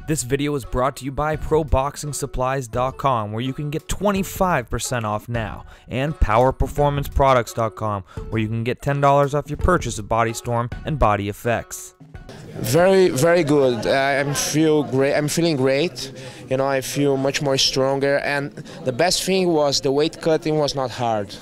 This video is brought to you by ProBoxingSupplies.com, where you can get 25% off now, and PowerPerformanceProducts.com, where you can get $10 off your purchase of Body Storm and Body Effects. Very, very good. I'm feeling great. You know, I feel much more stronger, and the best thing was the weight cutting was not hard.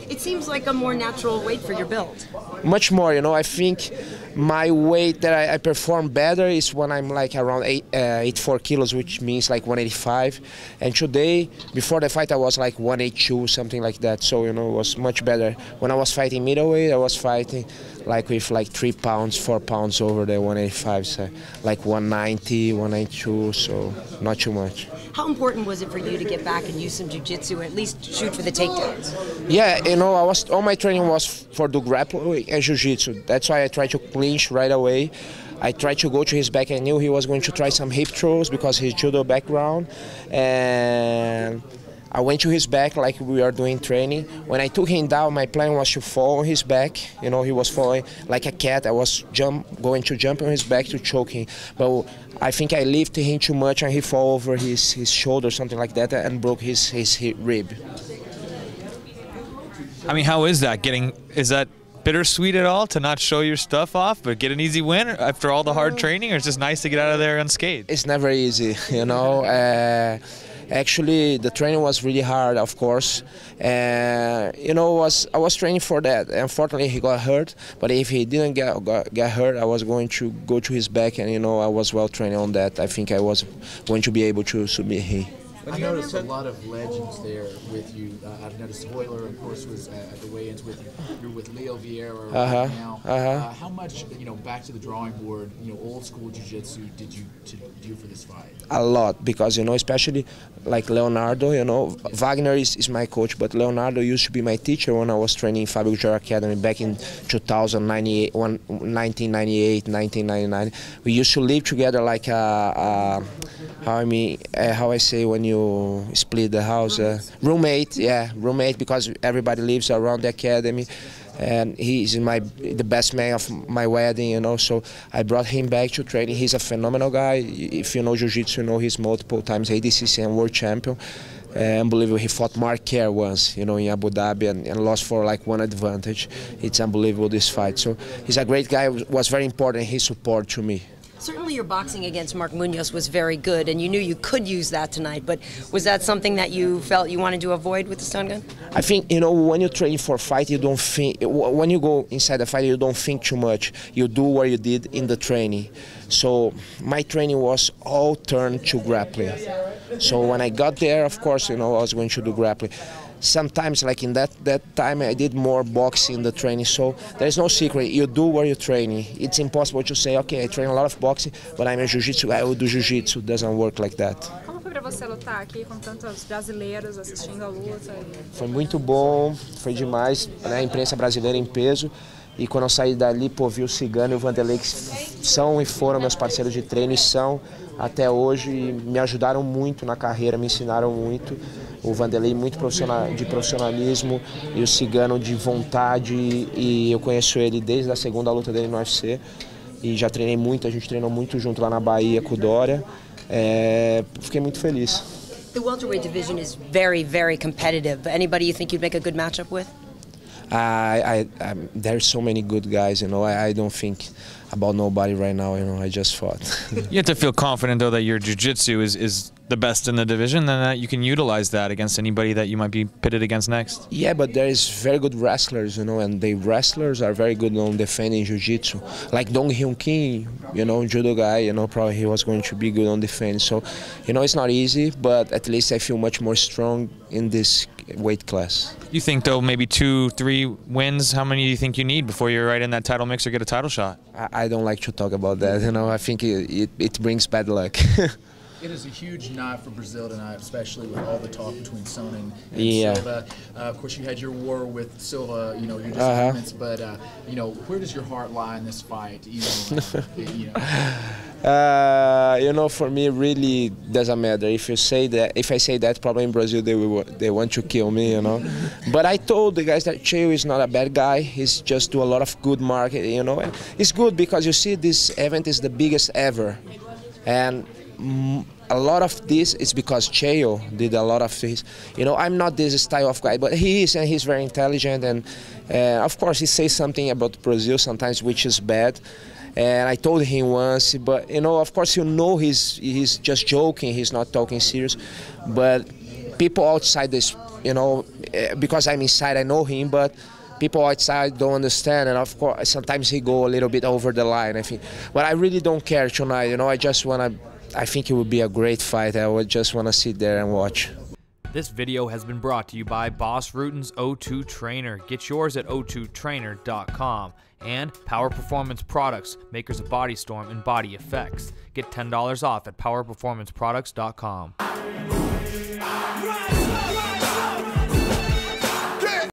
It seems like a more natural weight for your build. Much more, you know. I think my weight that I perform better is when I'm like around 84 kilos, which means like 185. And today, before the fight, I was like 182, something like that. So, you know, it was much better. When I was fighting middleweight, I was fighting like with like 3 pounds, 4 pounds over the 185, so like 190, 192, so not too much. How important was it for you to get back and use some jiu-jitsu, or at least shoot for the takedowns? Yeah, you know, all my training was for the grappling and jiu-jitsu. That's why I tried to clinch right away. I tried to go to his back. I knew he was going to try some hip throws because his judo background, and I went to his back like we are doing training. When I took him down, my plan was to fall on his back. You know, he was falling like a cat. I was going to jump on his back to choke him. But I think I lifted him too much and he fell over his shoulder, something like that, and broke his rib. I mean, how is that? Is that bittersweet at all to not show your stuff off but get an easy win after all the hard training, or it's just nice to get out of there unscathed? It's never easy, you know. Actually, the training was really hard, of course. You know, I was training for that. Unfortunately, he got hurt. But if he didn't get hurt, I was going to go to his back, and you know, I was well trained on that. I think I was going to be able to submit him. I noticed a lot of legends there with you. I've noticed Hoyler, of course, was at the weigh-ins with you. You're with Leo Vieira right now. How much, you know, back to the drawing board, you know, old school jiu-jitsu did you do for this fight? A lot, because, you know, especially like Leonardo, you know, Wagner is my coach, but Leonardo used to be my teacher when I was training in Fabio Jr. Academy back in 1998, 1999. We used to live together like how I say when you split the house, roommate, because everybody lives around the academy, and he's the best man of my wedding, you know. So I brought him back to training. He's a phenomenal guy. If you know jiu-jitsu, you know he's multiple times ADCC and world champion. Unbelievable. He fought Mark Kerr once, you know, in Abu Dhabi, and lost for like 1 advantage. It's unbelievable, this fight. So he's a great guy. It was very important, his support to me. Certainly your boxing against Mark Munoz was very good, and you knew you could use that tonight, but was that something that you felt you wanted to avoid with the stun gun? I think, you know, when you're training for a fight, you don't think, when you go inside the fight, you don't think too much. You do what you did in the training. So my training was all turned to grappling. So when I got there, of course, you know, I was going to do grappling. Sometimes, like in that time, I did more boxing in the training. So there's no secret. You do what you're training. It's impossible to say, okay, I train a lot of boxing, but I'm a jiu-jitsu, I will do jiu-jitsu. It doesn't work like that. Como foi para você lutar aqui com tantos brasileiros assistindo a luta? Foi muito bom, foi demais, né? A imprensa brasileira em peso. E quando eu saí dali, pô, vi o Cigano e o Vanderlei, que são e foram meus parceiros de treino e são até hoje, e me ajudaram muito na carreira, me ensinaram muito. O Vanderlei muito de profissionalismo e o Cigano de vontade, e eu conheço ele desde a segunda luta dele no UFC e já treinei muito, a gente treinou muito junto lá na Bahia com o Dória. Fiquei muito feliz. The welterweight division is very, very competitive. Anybody you think you'd make a good matchup with? There's so many good guys, you know. I don't think about nobody right now, you know. I just fought. You have to feel confident, though, that your jiu-jitsu is the best in the division, and that you can utilize that against anybody that you might be pitted against next. Yeah, but there is very good wrestlers, you know, and the wrestlers are very good on defending jiu-jitsu. Like Dong Hyun Kim, you know, judo guy, you know, probably he was going to be good on defense. So, you know, it's not easy, but at least I feel much more strong in this weight class. You think, though, maybe 2, 3 wins, how many do you think you need before you're right in that title mix or get a title shot? I don't like to talk about that, you know. I think it brings bad luck. It is a huge night for Brazil tonight, especially with all the talk between Son and Silva. Of course, you had your war with Silva, you know, your disagreements, but, you know, where does your heart lie in this fight? You know, you know, for me, it really doesn't matter. If I say that, probably in Brazil they want to kill me, you know. But I told the guys that Cheio is not a bad guy. He's just do a lot of good marketing, you know. And it's good because you see this event is the biggest ever, and a lot of this is because Chael did a lot of his. I'm not this style of guy, but he is, and he's very intelligent. And of course, he says something about Brazil sometimes, which is bad. And I told him once, but of course, he's just joking. He's not talking serious. But people outside this, because I'm inside, I know him, but people outside don't understand, and of course sometimes he go a little bit over the line, I think. But I really don't care tonight. I think it would be a great fight. I would just want to sit there and watch. This video has been brought to you by Boss Rutan's O2 Trainer. Get yours at o2trainer.com. And Power Performance Products, makers of Body Storm and Body Effects. Get $10 off at powerperformanceproducts.com.